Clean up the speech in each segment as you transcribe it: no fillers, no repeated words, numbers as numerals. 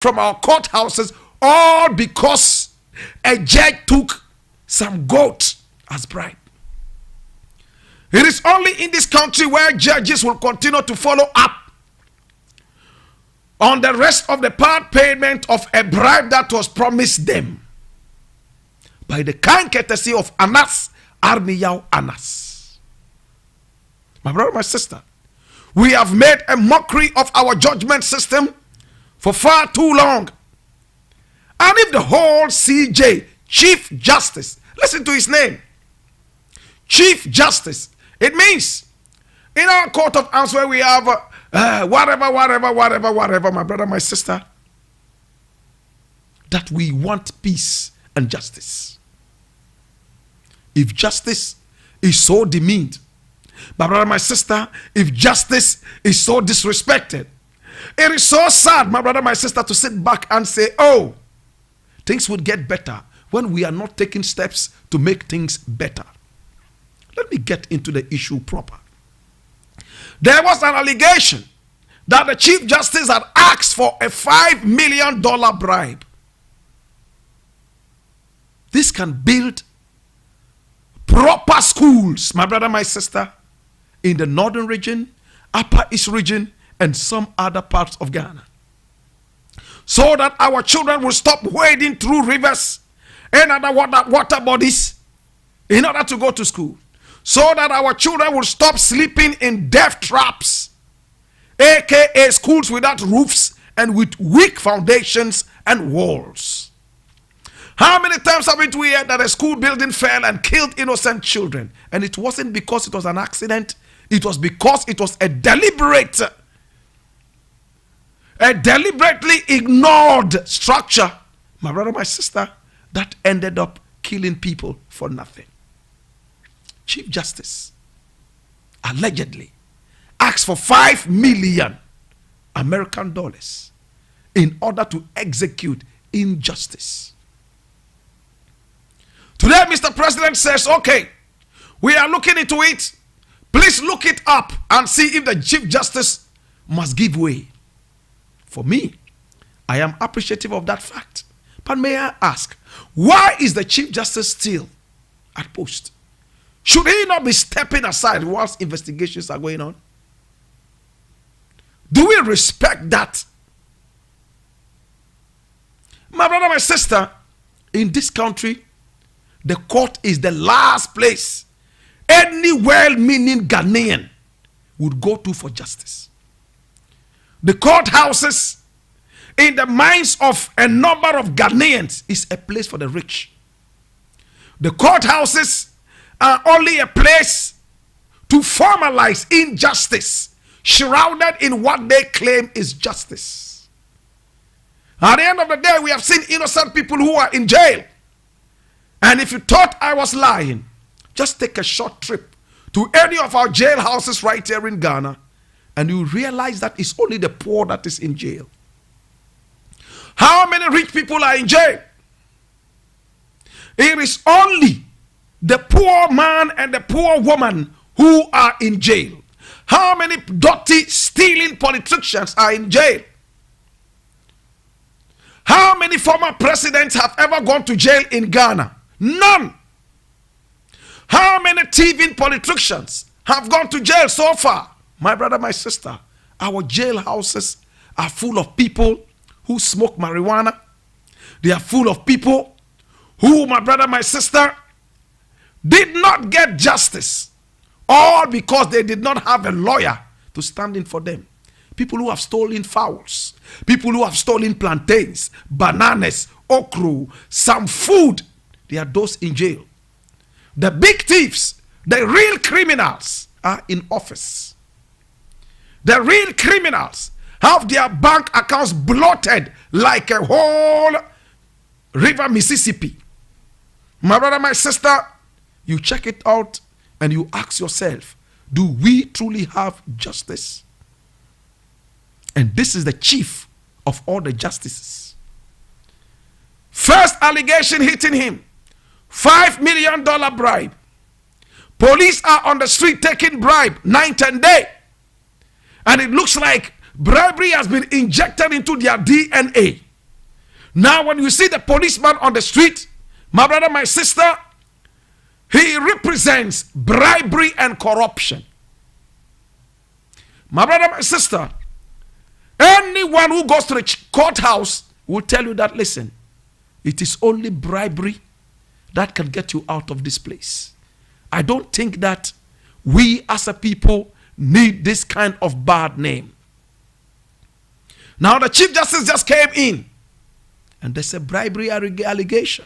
from our courthouses, all because a judge took some goat as bribe. It is only in this country where judges will continue to follow up on the rest of the part payment of a bribe that was promised them by the kind courtesy of Anas Armiyahu Anas. My brother, my sister, we have made a mockery of our judgment system for far too long. And if the whole CJ, Chief Justice, listen to his name, Chief Justice, it means in our court of arms where we have whatever, my brother, my sister, that we want peace and justice. If justice is so demeaned, my brother, my sister, if justice is so disrespected, it is so sad, my brother, my sister, to sit back and say, oh, things would get better when we are not taking steps to make things better. Let me get into the issue proper. There was an allegation that the Chief Justice had asked for a $5 million bribe. This can build proper schools, my brother, my sister, in the northern region, upper east region, and some other parts of Ghana, so that our children will stop wading through rivers and other water bodies in order to go to school, so that our children will stop sleeping in death traps, aka schools without roofs and with weak foundations and walls. How many times have we heard that a school building fell and killed innocent children? And it wasn't because it was an accident. It was because it was a deliberately ignored structure, my brother, my sister, that ended up killing people for nothing. Chief Justice allegedly asked for $5 million American dollars in order to execute injustice. Today, Mr. President says, okay, we are looking into it. Please look it up and see if the Chief Justice must give way. For me, I am appreciative of that fact. But may I ask, why is the Chief Justice still at post? Should he not be stepping aside whilst investigations are going on? Do we respect that? My brother, my sister, in this country, the court is the last place any well-meaning Ghanaian would go to for justice. The courthouses in the minds of a number of Ghanaians is a place for the rich. The courthouses are only a place to formalize injustice, shrouded in what they claim is justice. At the end of the day, we have seen innocent people who are in jail. And if you thought I was lying, just take a short trip to any of our jail houses right here in Ghana, and you realize that it's only the poor that is in jail. How many rich people are in jail? It is only the poor man and the poor woman who are in jail. How many dirty, stealing politicians are in jail? How many former presidents have ever gone to jail in Ghana? None. How many thieving politicians have gone to jail so far? My brother, my sister, our jail houses are full of people who smoke marijuana. They are full of people who, my brother, my sister, did not get justice, all because they did not have a lawyer to stand in for them. People who have stolen fowls, people who have stolen plantains, bananas, okra, some food, they are those in jail. The big thieves, the real criminals, are in office. The real criminals have their bank accounts bloated like a whole river Mississippi. My brother, my sister, you check it out and you ask yourself, do we truly have justice? And this is the chief of all the justices. First allegation hitting him, $5 million bribe. Police are on the street taking bribe night and day. And it looks like bribery has been injected into their DNA. Now, when you see the policeman on the street, my brother, my sister, he represents bribery and corruption. My brother, my sister, anyone who goes to the courthouse will tell you that, listen, it is only bribery that can get you out of this place. I don't think that we as a people need this kind of bad name. Now the Chief Justice just came in and there's a bribery allegation.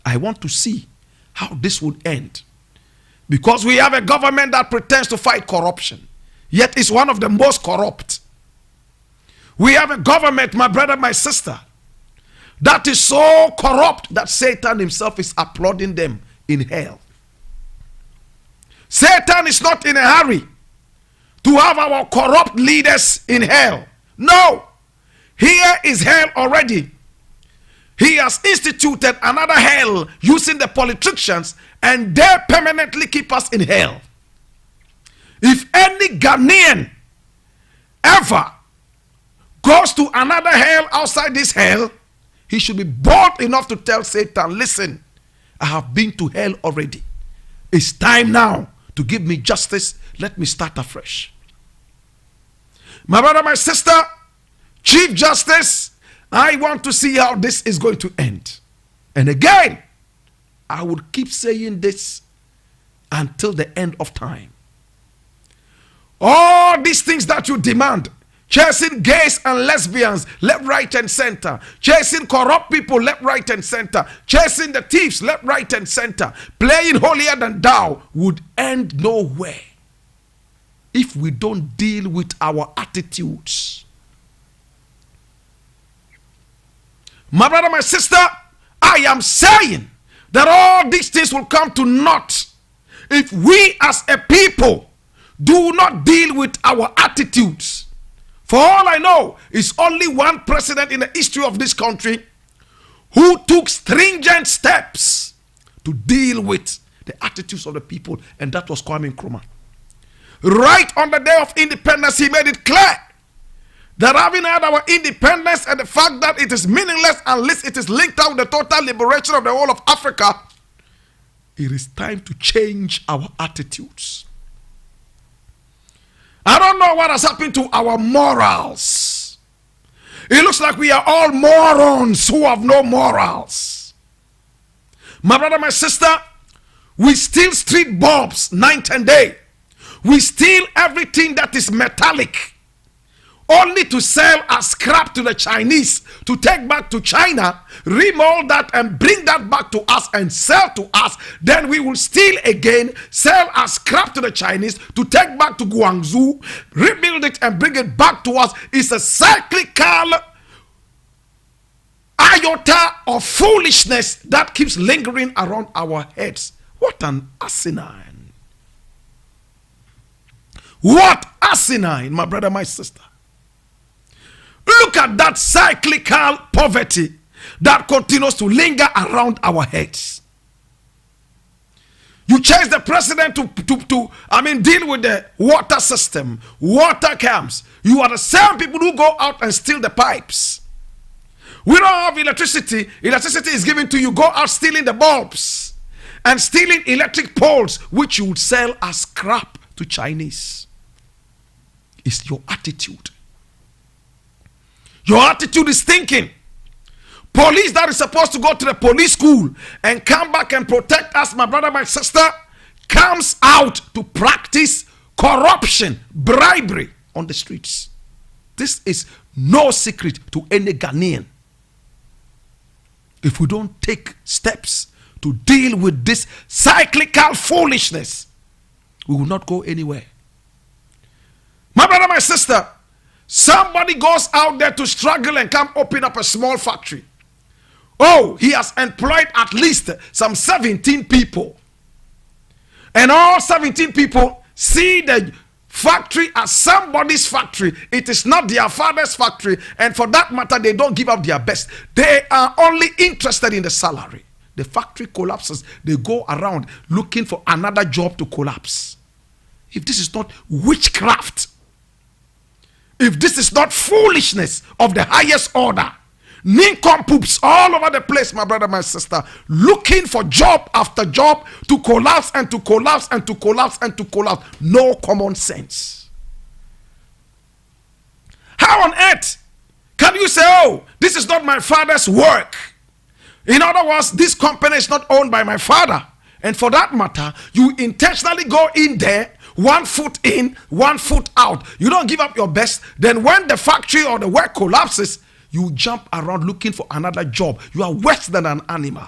I want to see how this would end, because we have a government that pretends to fight corruption, yet is one of the most corrupt. We have a government, my brother, my sister, that is so corrupt that Satan himself is applauding them in hell. Satan is not in a hurry to have our corrupt leaders in hell. No, here is hell already. He has instituted another hell using the politicians, and they permanently keep us in hell. If any Ghanaian ever goes to another hell outside this hell, he should be bold enough to tell Satan, listen, I have been to hell already. It's time now to give me justice. Let me start afresh. My brother, my sister, Chief Justice, I want to see how this is going to end. And again, I would keep saying this until the end of time. All these things that you demand, chasing gays and lesbians left, right, and center, chasing corrupt people left, right, and center, chasing the thieves left, right, and center, playing holier than thou, would end nowhere if we don't deal with our attitudes. My brother, my sister, I am saying that all these things will come to naught if we as a people do not deal with our attitudes. For all I know, it's only one president in the history of this country who took stringent steps to deal with the attitudes of the people, and that was Kwame Nkrumah. Right on the day of independence, he made it clear that having had our independence and the fact that it is meaningless unless it is linked out with the total liberation of the whole of Africa, it is time to change our attitudes. I don't know what has happened to our morals. It looks like we are all morons who have no morals. My brother, my sister, we steal street bulbs night and day. We steal everything that is metallic, only to sell as scrap to the Chinese, to take back to China, remold that and bring that back to us and sell to us. Then we will steal again, sell as scrap to the Chinese, to take back to Guangzhou, rebuild it and bring it back to us. It's a cyclical iota of foolishness that keeps lingering around our heads. What an asinine. What asinine, my brother, my sister. Look at that cyclical poverty that continues to linger around our heads. You chase the president to deal with the water system, water camps. You are the same people who go out and steal the pipes. We don't have electricity. Electricity is given to you. Go out stealing the bulbs and stealing electric poles, which you would sell as scrap to Chinese. It's your attitude. Your attitude is thinking. Police that is supposed to go to the police school and come back and protect us, my brother, my sister, comes out to practice corruption, bribery on the streets. This is no secret to any Ghanaian. If we don't take steps to deal with this cyclical foolishness, we will not go anywhere. My brother, my sister, somebody goes out there to struggle and come open up a small factory. Oh, he has employed at least some 17 people. And all 17 people see the factory as somebody's factory. It is not their father's factory. And for that matter, they don't give up their best. They are only interested in the salary. The factory collapses. They go around looking for another job to collapse. If this is not witchcraft, if this is not foolishness of the highest order, nincompoops all over the place, my brother, my sister, looking for job after job to collapse and to collapse and to collapse and to collapse. No common sense. How on earth can you say, oh, this is not my father's work? In other words, this company is not owned by my father. And for that matter, you intentionally go in there, 1 foot in, 1 foot out. You don't give up your best. Then when the factory or the work collapses, you jump around looking for another job. You are worse than an animal.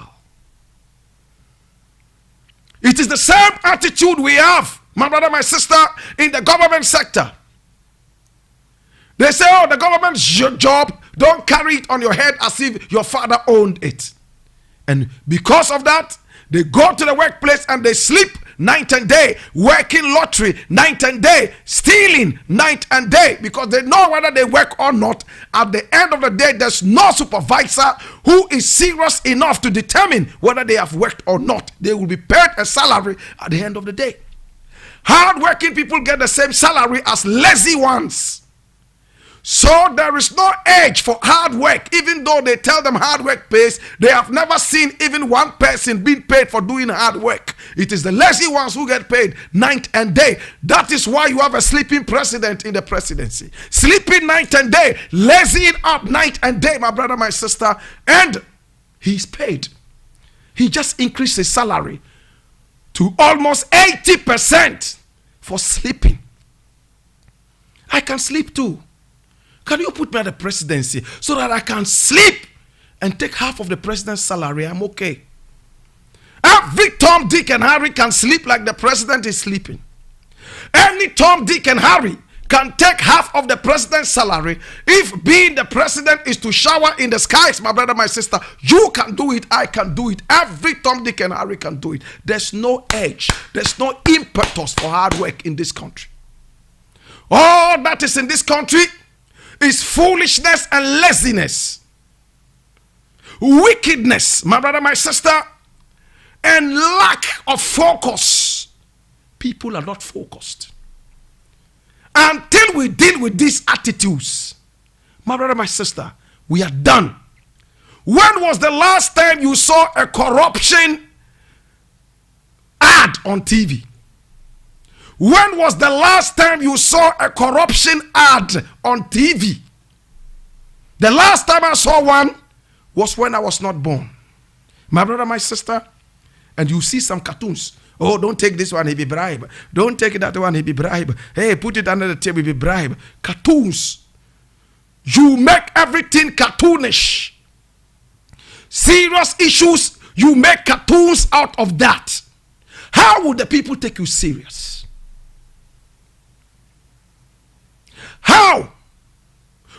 It is the same attitude we have, my brother, my sister, in the government sector. They say, oh, the government's job, don't carry it on your head as if your father owned it. And because of that, they go to the workplace and they sleep night and day, working lottery night and day, stealing night and day, because they know whether they work or not. At the end of the day, there's no supervisor who is serious enough to determine whether they have worked or not. They will be paid a salary at the end of the day. Hard-working people get the same salary as lazy ones. So there is no age for hard work. Even though they tell them hard work pays, they have never seen even one person being paid for doing hard work. It is the lazy ones who get paid night and day. That is why you have a sleeping president in the presidency. Sleeping night and day, lazying up night and day, my brother, my sister, and he's paid. He just increased his salary to almost 80% for sleeping. I can sleep too. Can you put me at the presidency so that I can sleep and take half of the president's salary? I'm okay. Every Tom, Dick, and Harry can sleep like the president is sleeping. Any Tom, Dick, and Harry can take half of the president's salary. If being the president is to shower in the skies, my brother, my sister, you can do it, I can do it. Every Tom, Dick, and Harry can do it. There's no edge. There's no impetus for hard work in this country. All that is in this country is foolishness and laziness, wickedness, my brother, my sister, and lack of focus. People are not focused. Until we deal with these attitudes, my brother, my sister, we are done. When was the last time you saw a corruption ad on TV? When was the last time you saw a corruption ad on TV? The last time I saw one was when I was not born. My brother, my sister, and you see some cartoons. Oh, don't take this one, he be bribe. Don't take that one, he be bribe. Hey, put it under the table, he be bribe. Cartoons. You make everything cartoonish. Serious issues, you make cartoons out of that. How would the people take you serious? How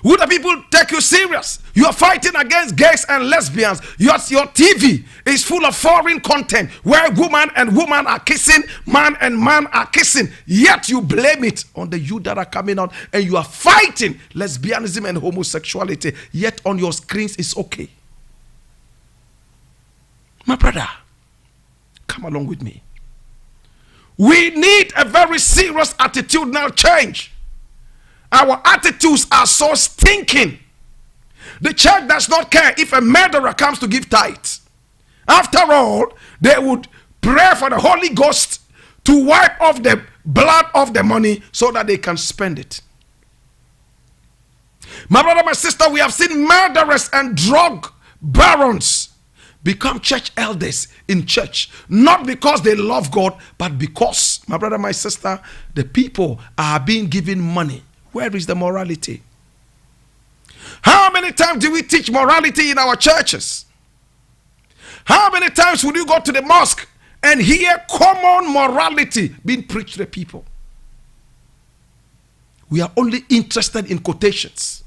would the people take you serious? You are fighting against gays and lesbians. Your TV is full of foreign content where woman and woman are kissing, man and man are kissing. Yet you blame it on the youth that are coming out, and you are fighting lesbianism and homosexuality. Yet on your screens it's okay. My brother, come along with me. We need a very serious attitudinal change. Our attitudes are so stinking. The church does not care if a murderer comes to give tithes. After all, they would pray for the Holy Ghost to wipe off the blood of the money so that they can spend it. My brother, my sister, we have seen murderers and drug barons become church elders in church, not because they love God, but because, my brother, my sister, the people are being given money. Where is the morality? How many times do we teach morality in our churches? How many times would you go to the mosque and hear common morality being preached to the people? We are only interested in quotations.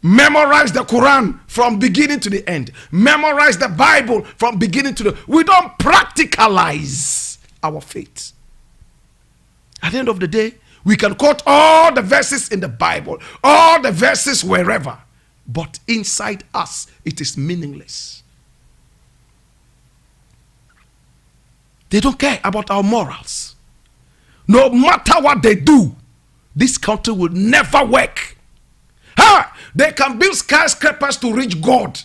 Memorize the Quran from beginning to the end. Memorize the Bible from beginning to the... We don't practicalize our faith. At the end of the day, we can quote all the verses in the Bible, all the verses wherever, but inside us, it is meaningless. They don't care about our morals. No matter what they do, this country will never work. They can build skyscrapers to reach God.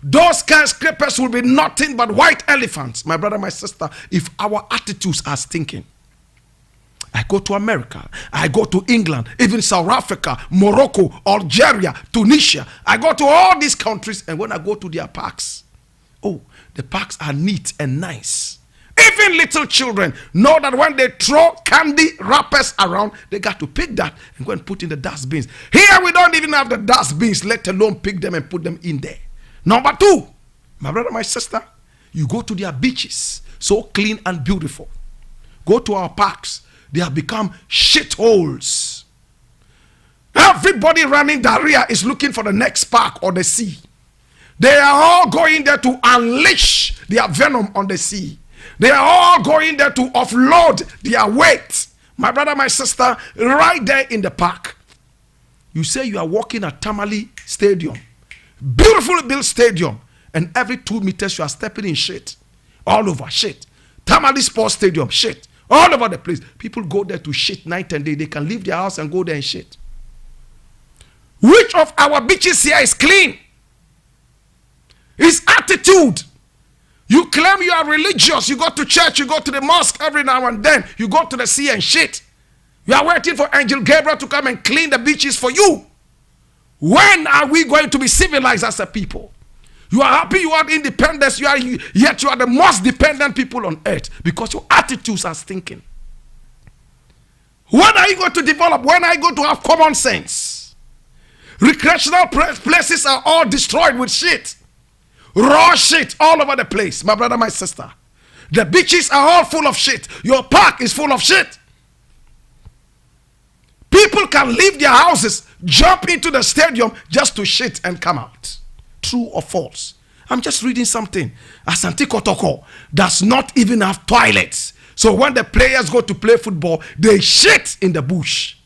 Those skyscrapers will be nothing but white elephants. My brother, my sister, if our attitudes are stinking. I go to America, I go to England, even South Africa, Morocco, Algeria, Tunisia. I go to all these countries, and when I go to their parks, oh, the parks are neat and nice. Even little children know that when they throw candy wrappers around, they got to pick that and go and put in the dustbins. Here we don't even have the dustbins, let alone pick them and put them in there. Number two, my brother, my sister, you go to their beaches, so clean and beautiful. Go to our parks. They have become shitholes. Everybody running diarrhea is looking for the next park or the sea. They are all going there to unleash their venom on the sea. They are all going there to offload their weight. My brother, my sister, right there in the park. You say you are walking at Tamale Stadium. Beautifully built stadium. And every 2 meters you are stepping in shit. All over shit. Tamale Sports Stadium, shit. All over the place. People go there to shit night and day. They can leave their house and go there and shit. Which of our beaches here is clean? His attitude. You claim you are religious. You go to church. You go to the mosque every now and then. You go to the sea and shit. You are waiting for Angel Gabriel to come and clean the beaches for you. When are we going to be civilized as a people? You are happy you have independence, yet you are the most dependent people on earth because your attitudes are stinking. When are you going to develop? When are you going to have common sense? Recreational places are all destroyed with shit. Raw shit all over the place, my brother, my sister. The beaches are all full of shit. Your park is full of shit. People can leave their houses, jump into the stadium just to shit and come out. True or false? I'm just reading something. Asante Kotoko does not even have toilets. So when the players go to play football, they shit in the bush.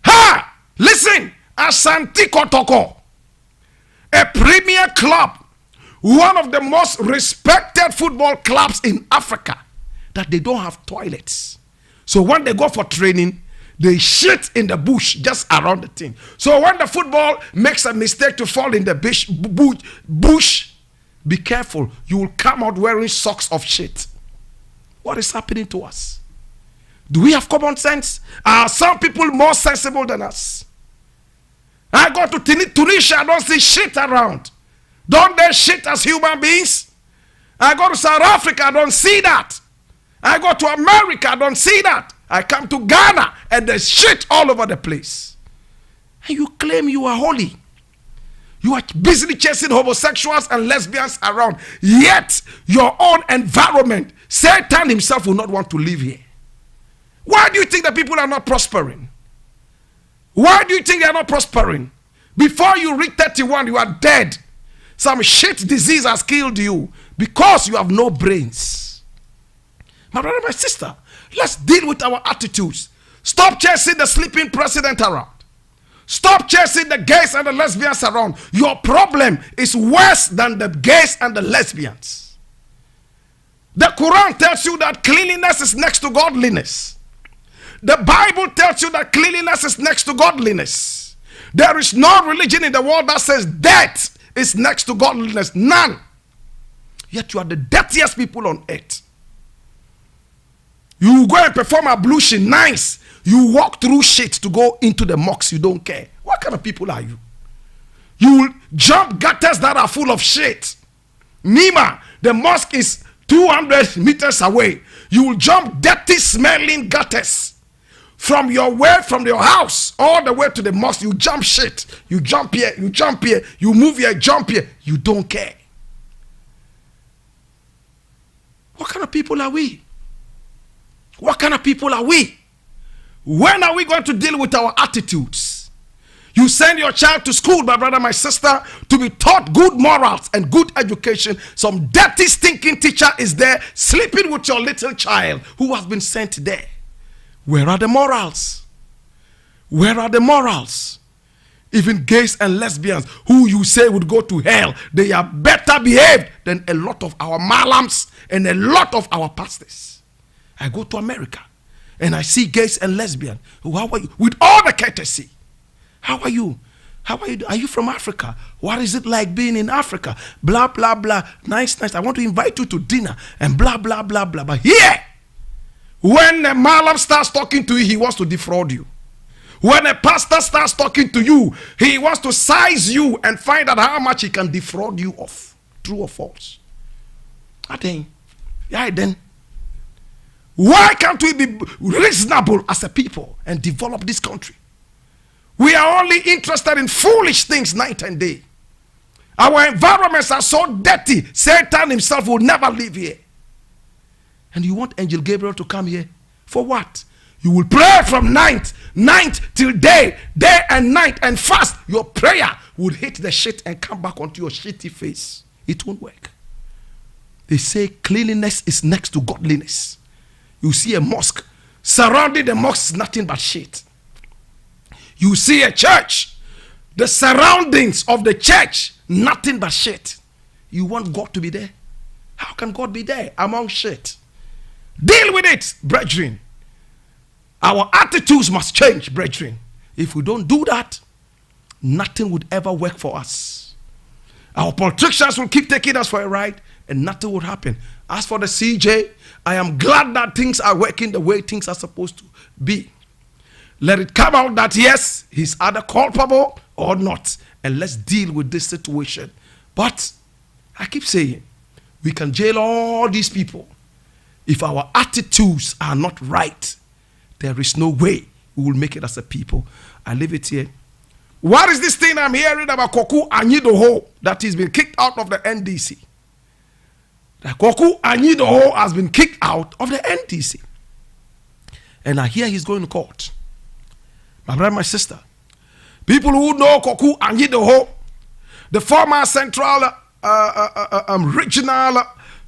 Ha! Listen, Asante Kotoko, a premier club, one of the most respected football clubs in Africa, that they don't have toilets. So when they go for training, they shit in the bush just around the thing. So when the football makes a mistake to fall in the bush, be careful. You will come out wearing socks of shit. What is happening to us? Do we have common sense? Are some people more sensible than us? I go to Tunisia, I don't see shit around. Don't they shit as human beings? I go to South Africa, I don't see that. I go to America, I don't see that. I come to Ghana and there's shit all over the place. And you claim you are holy. You are busily chasing homosexuals and lesbians around. Yet your own environment, Satan himself will not want to live here. Why do you think that people are not prospering? Why do you think they are not prospering? Before you reach 31, you are dead. Some shit disease has killed you because you have no brains. My brother, my sister, let's deal with our attitudes. Stop chasing the sleeping president around. Stop chasing the gays and the lesbians around. Your problem is worse than the gays and the lesbians. The Quran tells you that cleanliness is next to godliness. The Bible tells you that cleanliness is next to godliness. There is no religion in the world that says that is next to godliness. None. Yet you are the dirtiest people on earth. You go and perform ablution, nice. You walk through shit to go into the mosque, you don't care. What kind of people are you? You will jump gutters that are full of shit. Nima, the mosque is 200 meters away. You will jump dirty smelling gutters. From your house, all the way to the mosque, you jump shit. You jump here, you move here, jump here. You don't care. What kind of people are we? What kind of people are we? When are we going to deal with our attitudes? You send your child to school, my brother, my sister, to be taught good morals and good education. Some dirty, stinking teacher is there sleeping with your little child who has been sent there. Where are the morals? Where are the morals? Even gays and lesbians who you say would go to hell, they are better behaved than a lot of our malams and a lot of our pastors. I go to America and I see gays and lesbians. How are you? With all the courtesy. How are you? How are you? Are you from Africa? What is it like being in Africa? Blah, blah, blah. Nice, nice. I want to invite you to dinner and blah, blah, blah, blah. But here, when a malam starts talking to you, he wants to defraud you. When a pastor starts talking to you, he wants to size you and find out how much he can defraud you of. True or false? I think. Yeah, then. Why can't we be reasonable as a people and develop this country? We are only interested in foolish things night and day. Our environments are so dirty, Satan himself will never live here. And you want Angel Gabriel to come here? For what? You will pray from night till day and night, and fast. Your prayer will hit the shit and come back onto your shitty face. It won't work. They say cleanliness is next to godliness. You see a mosque, surrounding the mosque is nothing but shit. You see a church, the surroundings of the church, nothing but shit. You want God to be there? How can God be there among shit? Deal with it, brethren. Our attitudes must change, brethren. If we don't do that, nothing would ever work for us. Our politicians will keep taking us for a ride and nothing would happen. As for the CJ, I am glad that things are working the way things are supposed to be. Let it come out that yes, he's either culpable or not. And let's deal with this situation. But I keep saying, we can jail all these people. If our attitudes are not right, there is no way we will make it as a people. I leave it here. What is this thing I'm hearing about Koku Anyidoho that he's been kicked out of the NDC? That Koku Anyidoho has been kicked out of the NDC. And I hear he's going to court. My brother, my sister, people who know Koku Anyidoho, the former central regional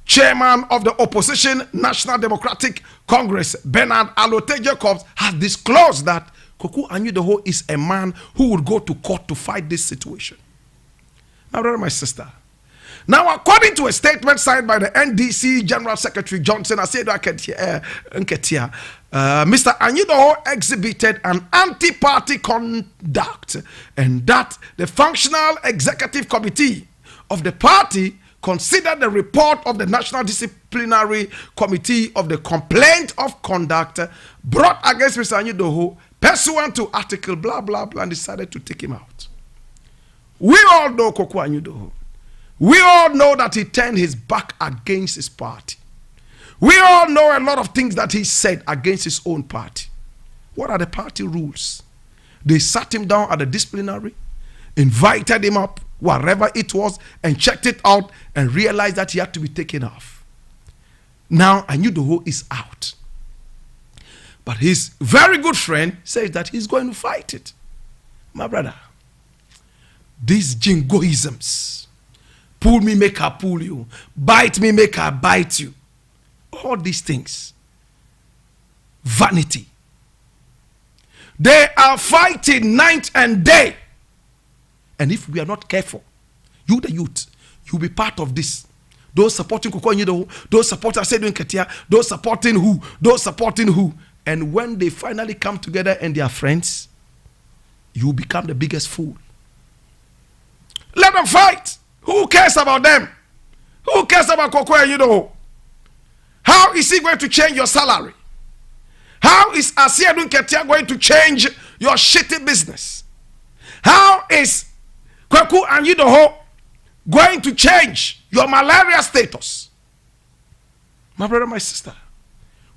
chairman of the opposition National Democratic Congress, Bernard Alote Jacobs, has disclosed that Koku Anyidoho is a man who would go to court to fight this situation. My brother, my sister. Now, according to a statement signed by the NDC General Secretary Johnson, I said, Mr. Anyidoho exhibited an anti-party conduct, and that the functional executive committee of the party considered the report of the National Disciplinary Committee of the complaint of conduct brought against Mr. Anyidoho pursuant to article blah, blah, blah, and decided to take him out. We all know Koku Anyidoho. We all know that he turned his back against his party. We all know a lot of things that he said against his own party. What are the party rules? They sat him down at the disciplinary, invited him up, wherever it was, and checked it out and realized that he had to be taken off. Now Anyidoho is out. But his very good friend says that he's going to fight it. My brother, these jingoisms, pull me, make her pull you, bite me, make her bite you, all these things, vanity. They are fighting night and day. And if we are not careful, you the youth, you'll be part of this. Those supporting Koku Anyidoho, those supporting Asedu Nketia, those supporting who. And when they finally come together and they are friends, you become the biggest fool. Let them fight. Who cares about them? Who cares about Koku Anyidoho? How is he going to change your salary? How is Asedu Nketia going to change your shitty business? How is Koku Anyidoho going to change your malaria status? My brother, my sister,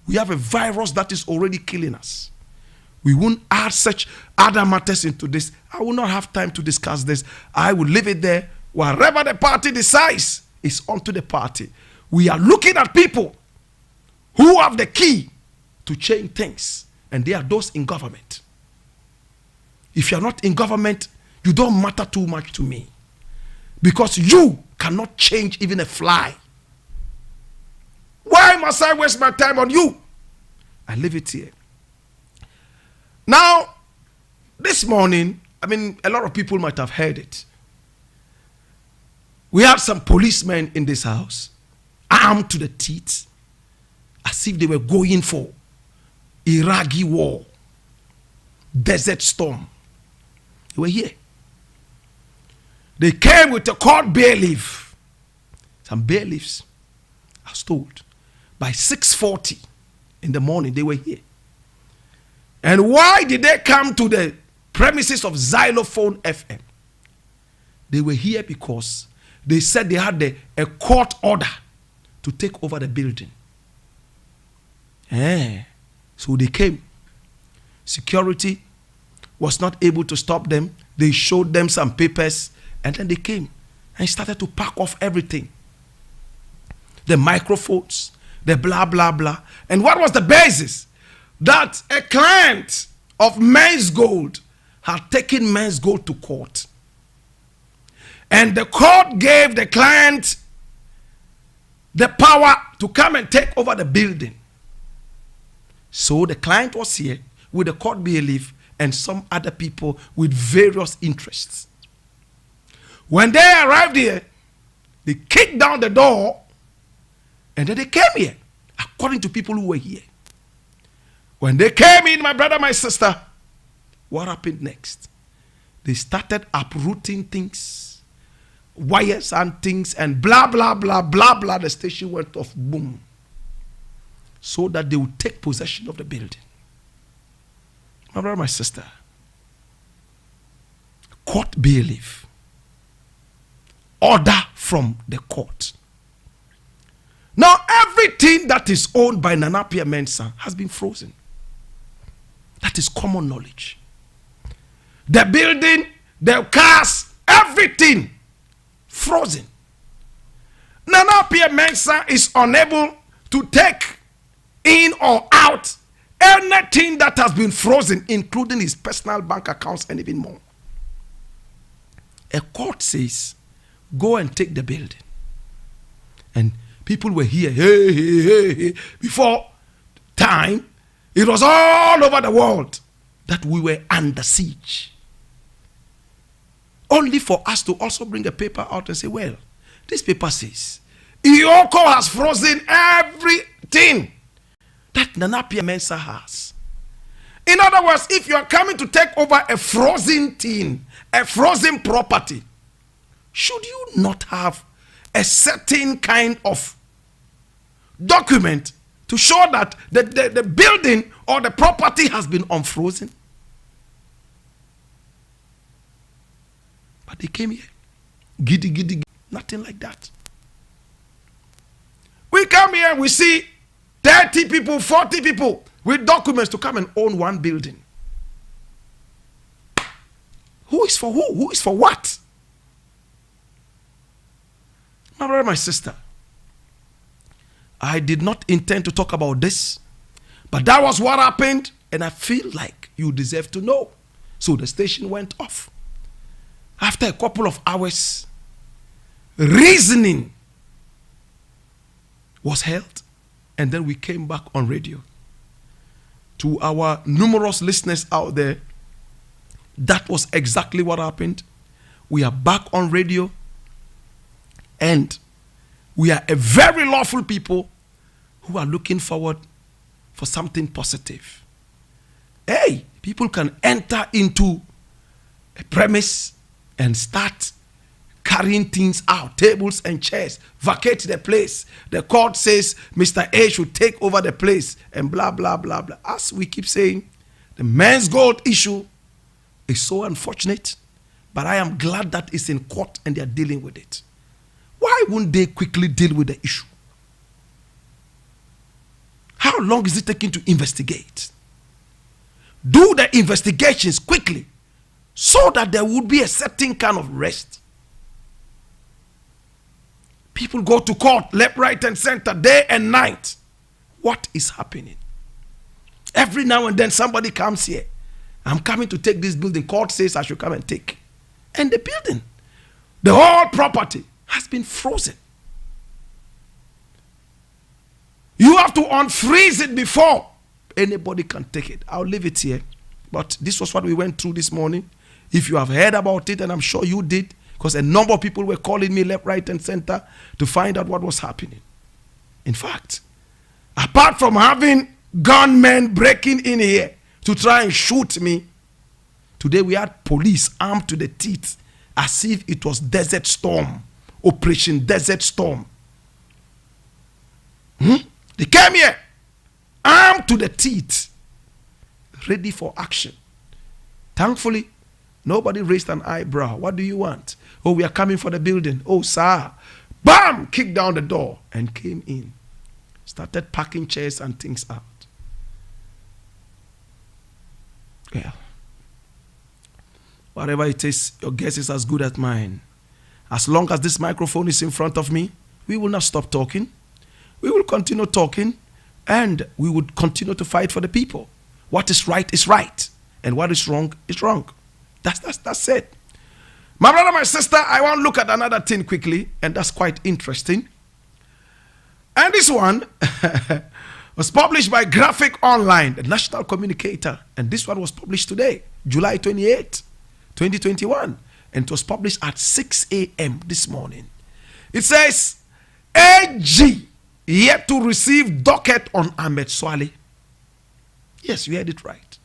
we have a virus that is already killing us. We won't add such other matters into this. I will not have time to discuss this. I will leave it there. Wherever the party decides, it's onto the party. We are looking at people who have the key to change things, and they are those in government. If you are not in government, you don't matter too much to me, because you cannot change even a fly. Why must I waste my time on you? I leave it here. Now, this morning, I mean, a lot of people might have heard it. We had some policemen in this house, armed to the teeth, as if they were going for Iraqi war, desert storm. They were here. They came with a court bailiff. Some bailiffs, I was told, by 6:40 in the morning, they were here. And why did they come to the premises of Xylophone FM? They were here because they said they had a court order to take over the building. So they came. Security was not able to stop them. They showed them some papers, and then they came and started to pack off everything. The microphones, the blah, blah, blah. And what was the basis? That a client of Men's Gold had taken Men's Gold to court. And the court gave the client the power to come and take over the building. So the client was here with the court bailiff and some other people with various interests. When they arrived here, they kicked down the door and then they came here, according to people who were here. When they came in, my brother, my sister, what happened next? They started uprooting things, wires and things, and blah, blah, blah, blah, blah. The station went off, boom. So that they would take possession of the building. My brother, my sister, court bailiff, order from the court. Now everything that is owned by Nana Appiah Mensah has been frozen. That is common knowledge. The building, the cars, everything frozen. Nana Appiah Mensah is unable to take in or out anything that has been frozen, including his personal bank accounts and even more. A court says, go and take the building. And people were here, hey. Before time, it was all over the world that we were under siege. Only for us to also bring a paper out and say, well, this paper says, Iyoko has frozen everything that Nana Appiah Mensah has. In other words, if you are coming to take over a frozen thing, a frozen property, should you not have a certain kind of document to show that the building or the property has been unfrozen? But they came here, giddy, nothing like that. We come here, we see 30 people, 40 people with documents to come and own one building. Who is for who? Who is for what? My brother, my sister, I did not intend to talk about this, but that was what happened, and I feel like you deserve to know. So the station went off. After a couple of hours, reasoning was held, and then we came back on radio. To our numerous listeners out there, that was exactly what happened. We are back on radio, and we are a very lawful people who are looking forward for something positive. Hey, people can enter into a premise and start carrying things out, tables and chairs, vacate the place. The court says Mr. A should take over the place, and blah, blah, blah, blah. As we keep saying, the Men's Gold issue is so unfortunate, but I am glad that it's in court and they are dealing with it. Why wouldn't they quickly deal with the issue? How long is it taking to investigate? Do the investigations quickly so that there would be a certain kind of rest. People go to court left, right, and center, day and night. What is happening? Every now and then somebody comes here. I'm coming to take this building. Court says I should come and take. And the building, the whole property has been frozen. You have to unfreeze it before anybody can take it. I'll leave it here. But this was what we went through this morning. If you have heard about it, and I'm sure you did, because a number of people were calling me left, right, and center to find out what was happening. In fact, apart from having gunmen breaking in here to try and shoot me, today we had police armed to the teeth as if it was Desert Storm, Operation Desert Storm. They came here, armed to the teeth, ready for action. Thankfully, nobody raised an eyebrow. What do you want? Oh, we are coming for the building. Oh, sir. Bam! Kicked down the door and came in. Started packing chairs and things out. Well, whatever it is, your guess is as good as mine. As long as this microphone is in front of me, we will not stop talking. We will continue talking, and we would continue to fight for the people. What is right is right, and what is wrong is wrong. That's it. My brother, my sister, I want to look at another thing quickly, and that's quite interesting. And this one was published by Graphic Online, the national communicator. And this one was published today, July 28, 2021. And it was published at 6 a.m. this morning. It says, AG yet to receive docket on Ahmed Swale. Yes, you heard it right.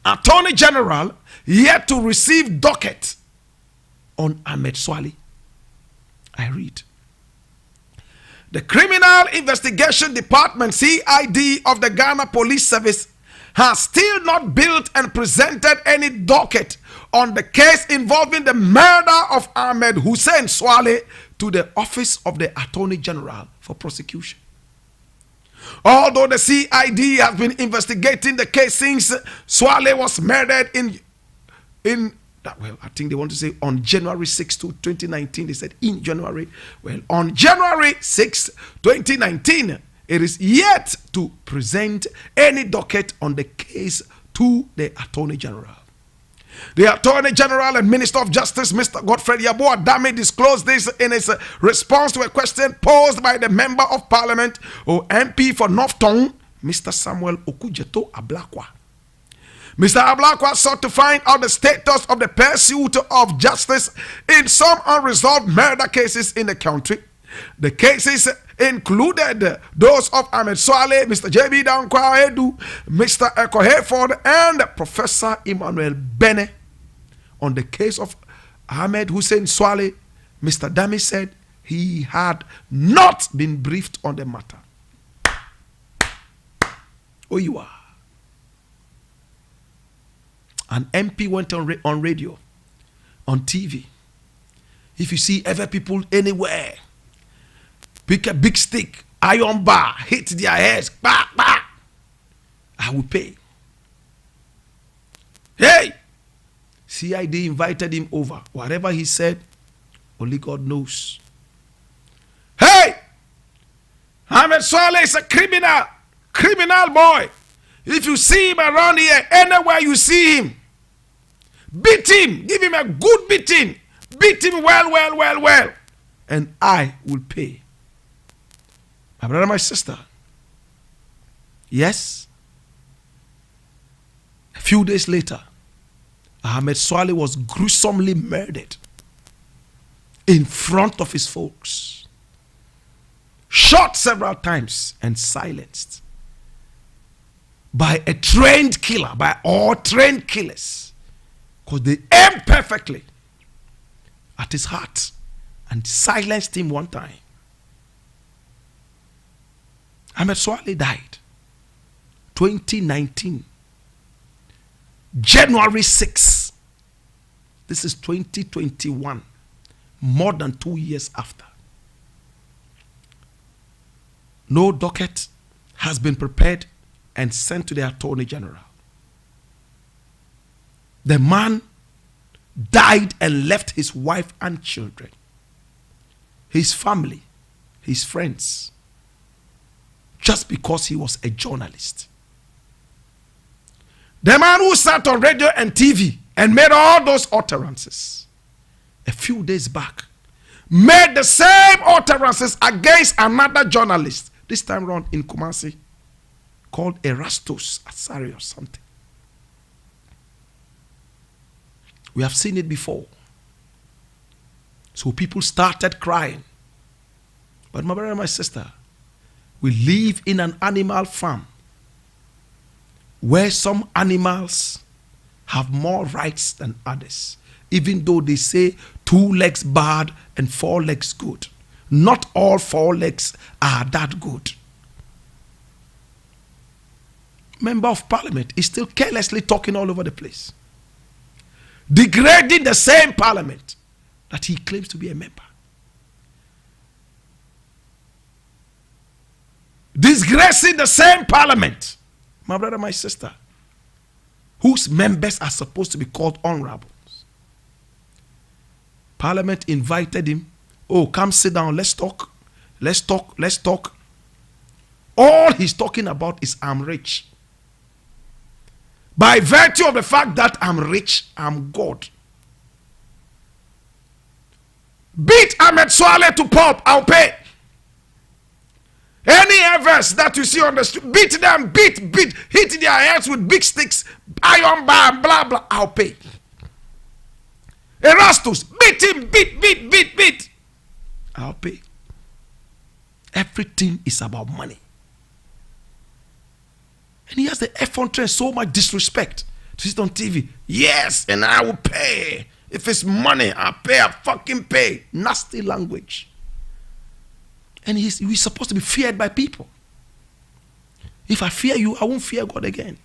Attorney General yet to receive docket on Ahmed Swale. I read. The Criminal Investigation Department, CID, of the Ghana Police Service has still not built and presented any docket on the case involving the murder of Ahmed Hussein Swale to the Office of the Attorney General for prosecution. Although the CID has been investigating the case since Swale was murdered I think they want to say on January 6, 2019. They said in January. Well, on January 6, 2019, it is yet to present any docket on the case to the Attorney General. The Attorney General and Minister of Justice, Mr. Godfred Yabo Adame, disclosed this in his response to a question posed by the Member of Parliament or MP for North Tongue, Mr. Samuel Okujeto Ablakwa. Mr. Ablakwa sought to find out the status of the pursuit of justice in some unresolved murder cases in the country. The cases included those of Ahmed Swale, Mr. J.B. Dankwa Edu, Mr. Eko Hayford, and Professor Emmanuel Bene. On the case of Ahmed Hussein Swale, Mr. Dami said he had not been briefed on the matter. Oh, you are. An MP went on radio, on TV. If you see ever people anywhere, pick a big stick, iron bar, hit their heads, bah, bah, I will pay. Hey! CID invited him over. Whatever he said, only God knows. Hey! Ahmed Swale is a criminal boy. If you see him around here, anywhere you see him, beat him, give him a good beating, beat him well, and I will pay. My brother, my sister, yes, a few days later, Ahmed Swale was gruesomely murdered in front of his folks, shot several times and silenced by a trained killer, by all trained killers, because they aimed perfectly at his heart and silenced him one time. Ahmed Swale died 2019, January 6. This is 2021, more than 2 years after. No docket has been prepared and sent to the Attorney General. The man died and left his wife and children, his family, his friends, just because he was a journalist. The man who sat on radio and TV and made all those utterances a few days back made the same utterances against another journalist, this time around in Kumasi, called Erastus Asari or something. We have seen it before. So people started crying. But my brother and my sister, we live in an animal farm where some animals have more rights than others. even though they say 2 legs bad and 4 legs good. Not all 4 legs are that good. Member of Parliament is still carelessly talking all over the place, degrading the same Parliament that he claims to be a member. Disgracing the same Parliament, my brother, my sister, whose members are supposed to be called honorables. Parliament invited him. Oh, come sit down. Let's talk. Let's talk. Let's talk. All he's talking about is I'm rich. By virtue of the fact that I'm rich, I'm God. Beat Ahmed Swale to pulp, I'll pay. Any verse that you see on the street, beat them, beat, hit their heads with big sticks, iron bar, blah, blah, I'll pay. Erastus, beat him, beat. I'll pay. Everything is about money. And he has the effrontery, so much disrespect to sit on TV. Yes, and I will pay. If it's money, I'll pay, I'll fucking pay. Nasty language. And he's supposed to be feared by people. If I fear you, I won't fear God again.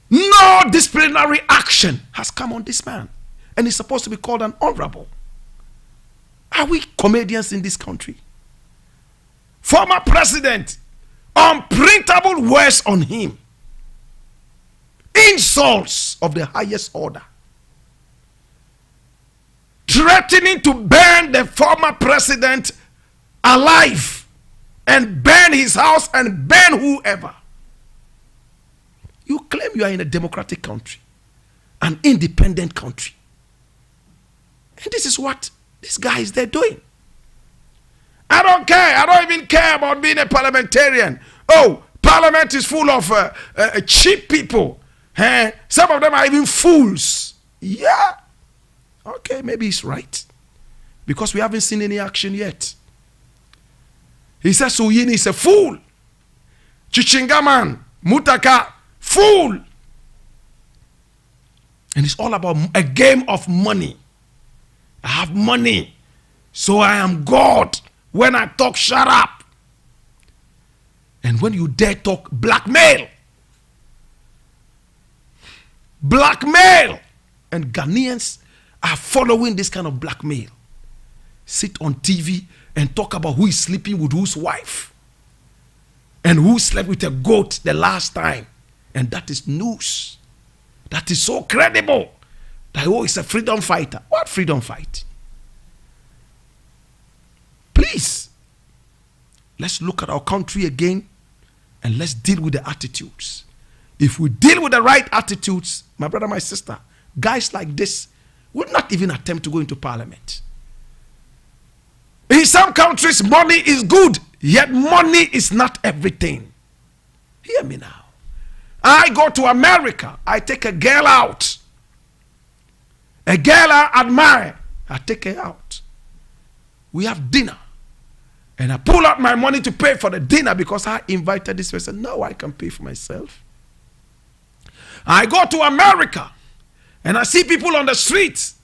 No disciplinary action has come on this man. And he's supposed to be called an honorable. Are we comedians in this country? Former president, unprintable words on him. Insults of the highest order. Threatening to burn the former president alive and burn his house and burn whoever. You claim you are in a democratic country, an independent country. And this is what this guy is there doing. I don't care. I don't even care about being a parliamentarian. Oh, parliament is full of cheap people. Some of them are even fools. Yeah. Okay, maybe he's right. Because we haven't seen any action yet. He says Suyini is a fool. Chichingaman, Mutaka, fool. And it's all about a game of money. I have money, so I am God. When I talk, shut up. And when you dare talk, blackmail. Blackmail. And Ghanaians are following this kind of blackmail. Sit on TV and talk about who is sleeping with whose wife. And who slept with a goat the last time. And that is news. That is so credible. That, oh, it's a freedom fighter. What freedom fight? Please, let's look at our country again and let's deal with the attitudes. If we deal with the right attitudes, my brother, my sister, guys like this will not even attempt to go into parliament. In some countries, money is good, yet money is not everything. Hear me now. I go to America, I take a girl out. A girl I admire, I take her out. We have dinner. And I pull out my money to pay for the dinner because I invited this person. No, I can pay for myself. I go to America and I see people on the streets.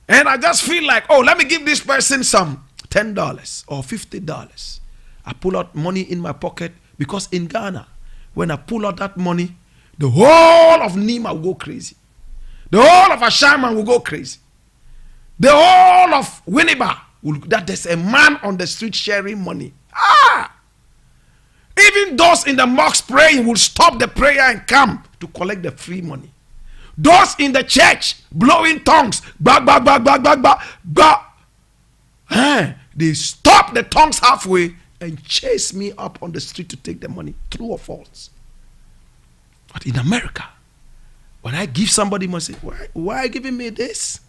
And I just feel like, oh, let me give this person some $10 or $50. I pull out money in my pocket because in Ghana, when I pull out that money, the whole of Nima will go crazy. The whole of Ashaman will go crazy. The whole of Winneba, that there's a man on the street sharing money. Even those in the mosque praying will stop the prayer and come to collect the free money. Those in the church blowing tongues, they stop the tongues halfway and chase me up on the street to take the money. True or false? But in America, when I give somebody money, say, why are you giving me this?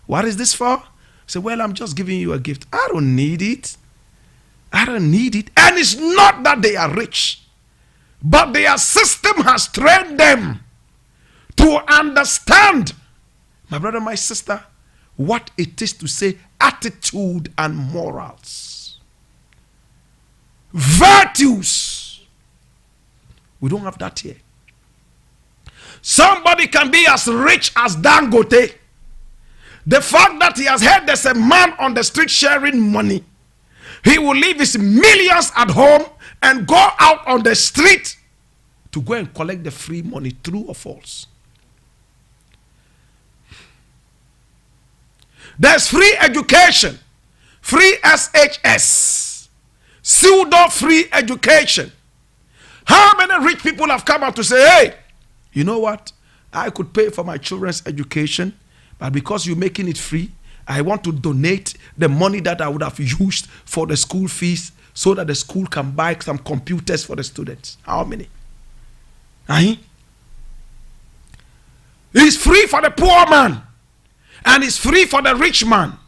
What is this for? Say, well, I'm just giving you a gift. I don't need it. I don't need it. And it's not that they are rich, but their system has trained them to understand, my brother, my sister, what it is to say attitude and morals. Virtues. We don't have that here. Somebody can be as rich as Dangote. The fact that he has heard there's a man on the street sharing money, he will leave his millions at home and go out on the street to go and collect the free money. True or false? There's free education, free SHS, pseudo free education. How many rich people have come out to say, hey, you know what? I could pay for my children's education, but because you're making it free, I want to donate the money that I would have used for the school fees so that the school can buy some computers for the students. How many? It's free for the poor man and it's free for the rich man.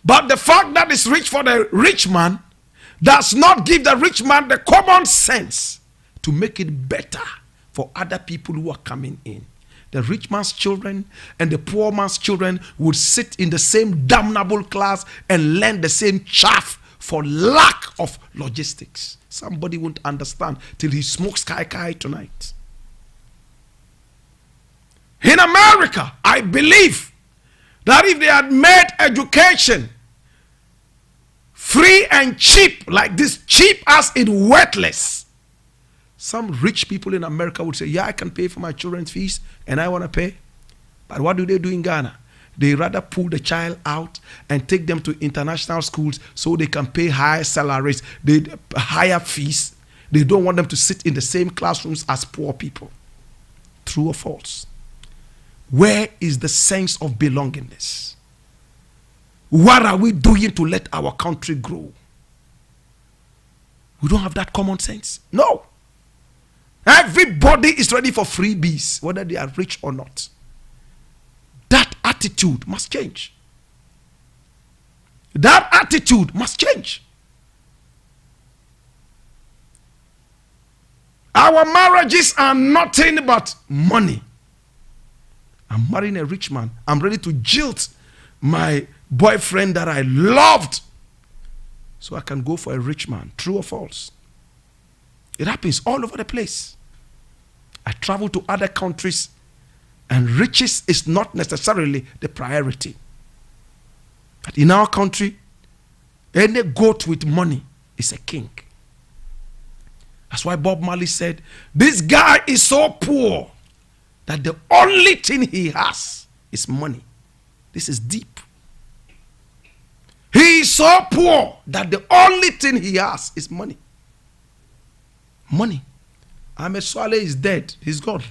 But the fact that it's rich for the rich man does not give the rich man the common sense to make it better for other people who are coming in. The rich man's children and the poor man's children would sit in the same damnable class and learn the same chaff for lack of logistics. Somebody won't understand till he smokes kai tonight. In America, I believe that if they had made education free and cheap, like this, cheap as in worthless, some rich people in America would say, yeah, I can pay for my children's fees and I want to pay. But what do they do in Ghana? They rather pull the child out and take them to international schools so they can pay higher salaries, higher fees. They don't want them to sit in the same classrooms as poor people. True or false? Where is the sense of belongingness? What are we doing to let our country grow? We don't have that common sense. No. Everybody is ready for freebies, whether they are rich or not. That attitude must change. That attitude must change. Our marriages are nothing but money. I'm marrying a rich man. I'm ready to jilt my boyfriend that I loved so I can go for a rich man. True or false? It happens all over the place. I travel to other countries and riches is not necessarily the priority. But in our country, any goat with money is a king. That's why Bob Marley said, this guy is so poor that the only thing he has is money. This is deep. He is so poor that the only thing he has is money. Money. Ahmed Swale is dead. He's gone.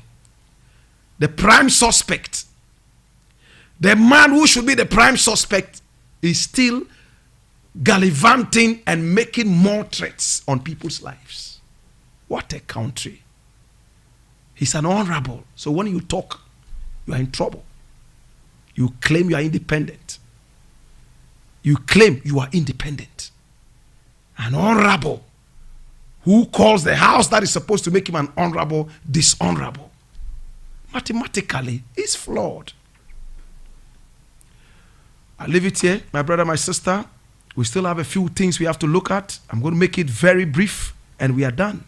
The prime suspect, the man who should be the prime suspect, is still gallivanting and making more threats on people's lives. What a country. He's an honorable. So when you talk, you are in trouble. You claim you are independent. You claim you are independent. An honorable who calls the house that is supposed to make him an honorable dishonorable. Mathematically, it's flawed. I leave it here, my brother, my sister. We still have a few things we have to look at. I'm going to make it very brief and we are done.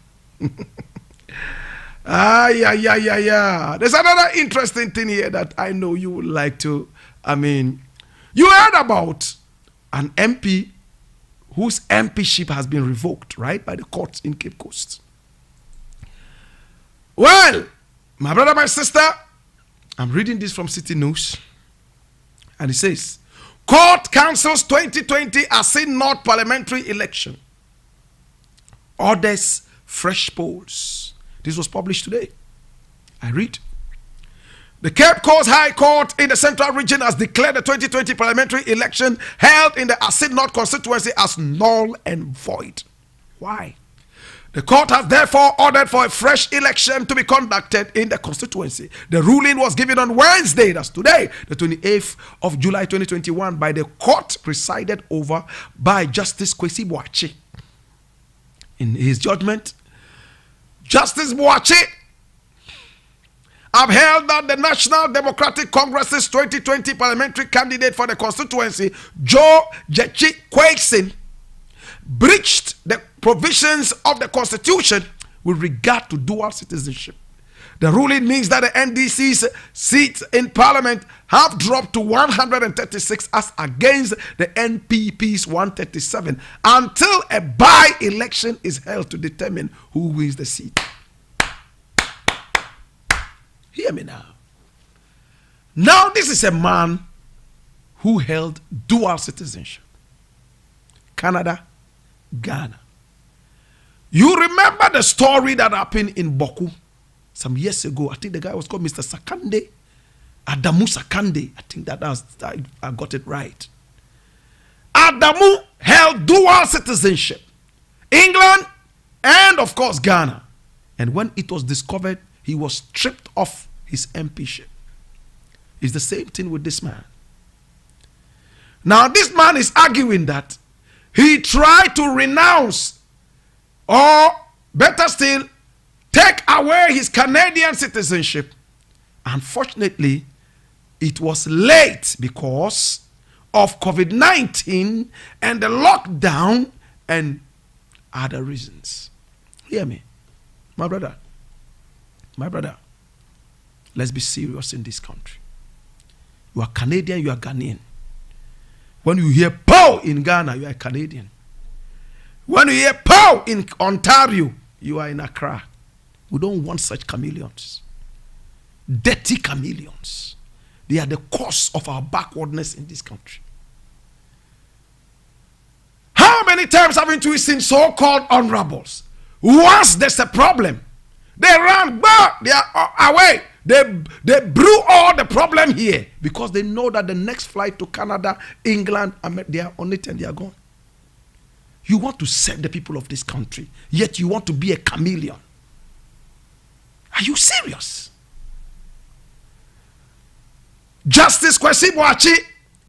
Yeah. There's another interesting thing here that I know you would like to, you heard about an MP whose MPship has been revoked, right, by the courts in Cape Coast. Well, my brother, my sister, I'm reading this from City News, and it says, Court cancels 2020 Asin North parliamentary election. Orders fresh polls. This was published today. I read. The Cape Coast High Court in the Central Region has declared the 2020 parliamentary election held in the Asin North constituency as null and void. Why? The court has therefore ordered for a fresh election to be conducted in the constituency. The ruling was given on Wednesday, that's today, the 28th of July 2021, by the court presided over by Justice Kwesi Boakye. In his judgment, Justice Boakye upheld that the National Democratic Congress's 2020 parliamentary candidate for the constituency, Joe Jechi Kweksin, breached the provisions of the Constitution with regard to dual citizenship. The ruling means that the NDC's seats in parliament have dropped to 136 as against the NPP's 137 until a by-election is held to determine who wins the seat. Hear me now. Now this is a man who held dual citizenship. Canada, Ghana. You remember the story that happened in Boku some years ago? I think the guy was called Mr. Sakande. Adamu Sakande. I think I got it right. Adamu held dual citizenship. England and of course Ghana. And when it was discovered, he was stripped of his MPship. It's the same thing with this man. Now this man is arguing that he tried to renounce, or better still, take away his Canadian citizenship. Unfortunately, it was late because of COVID-19 and the lockdown and other reasons. Hear me, my brother. Let's be serious in this country. You are Canadian, you are Ghanaian. When you hear "pow" in Ghana, you are a Canadian. When you hear "pow" in Ontario, you are in Accra. We don't want such chameleons. Dirty chameleons. They are the cause of our backwardness in this country. How many times haven't we seen so-called honorables? Once there's a problem, they run back, they are away. They brew all the problem here because they know that the next flight to Canada, England, they are on it and they are gone. You want to serve the people of this country, yet you want to be a chameleon. Are you serious? Justice Kwesi Boakye,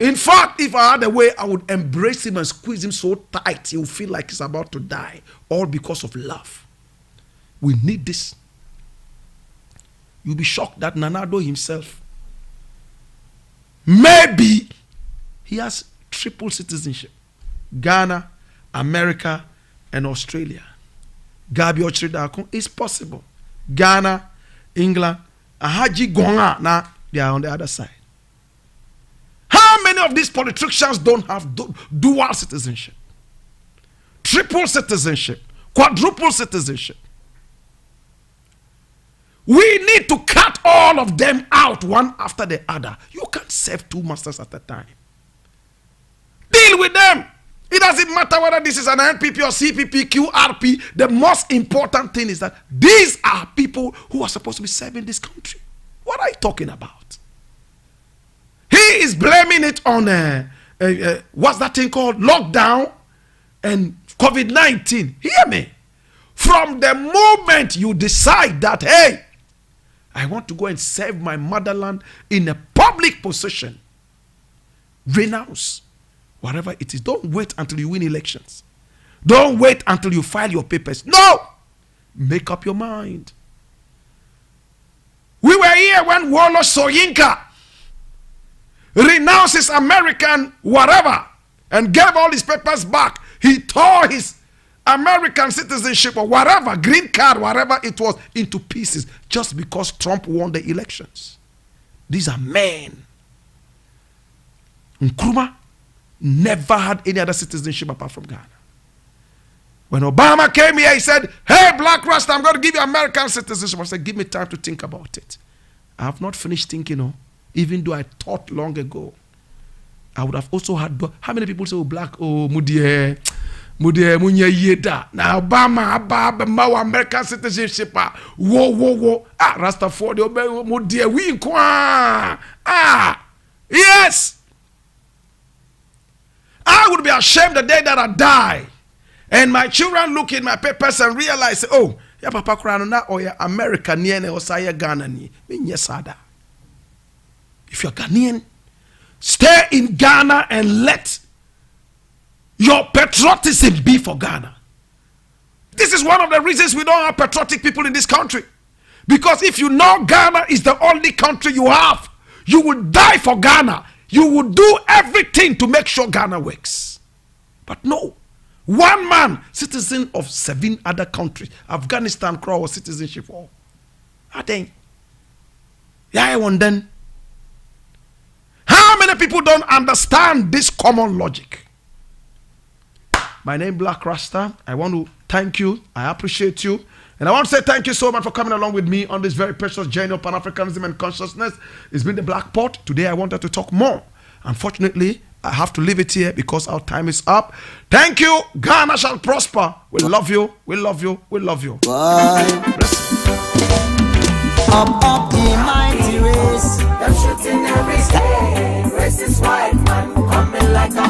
in fact, if I had a way, I would embrace him and squeeze him so tight he will feel like he's about to die, all because of love. We need this. You'll be shocked that Nanado himself, maybe he has triple citizenship. Ghana, America, and Australia. Gabi Ochridakun is possible. Ghana, England, Ahaji Gonga, now they are on the other side. How many of these politicians don't have dual citizenship? Triple citizenship, quadruple citizenship. We need to cut all of them out one after the other. You can't serve two masters at a time. Deal with them. It doesn't matter whether this is an NPP or CPP, QRP. The most important thing is that these are people who are supposed to be serving this country. What are you talking about? He is blaming it on, what's that thing called? Lockdown and COVID-19. Hear me. From the moment you decide that, hey, I want to go and serve my motherland in a public position, renounce whatever it is. Don't wait until you win elections. Don't wait until you file your papers. No! Make up your mind. We were here when Wolo Soyinka renounced his American whatever and gave all his papers back. He tore his American citizenship or whatever, green card, whatever it was, into pieces just because Trump won the elections. These are men. Nkrumah never had any other citizenship apart from Ghana. When Obama came here, he said, hey, Blakk Rasta, I'm going to give you American citizenship. I said, give me time to think about it. I have not finished thinking, even though I thought long ago. I would have also had, how many people say, Mudie munye yeda na Obama aba American citizenship wo Rasta for the mudie we kwa yes. I would be ashamed the day that I die and my children look in my papers and realize, oh, ya papa krano na or ya American ni or saya Ghana ni sada. If you're Ghanaian, stay in Ghana and let your patriotism be for Ghana. This is one of the reasons we don't have patriotic people in this country. Because if you know Ghana is the only country you have, you will die for Ghana. You will do everything to make sure Ghana works. But no. One man, citizen of 7 other countries. Afghanistan, Crow, citizenship. I think Yeah, I want then. How many people don't understand this common logic? My name is Blakk Rasta. I want to thank you. I appreciate you. And I want to say thank you so much for coming along with me on this very precious journey of Pan-Africanism and consciousness. It's been the Black Pot. Today I wanted to talk more. Unfortunately, I have to leave it here because our time is up. Thank you. Ghana shall prosper. We love you. We love you. We love you. Up the mighty race. They're shooting every day. Racist white man coming like a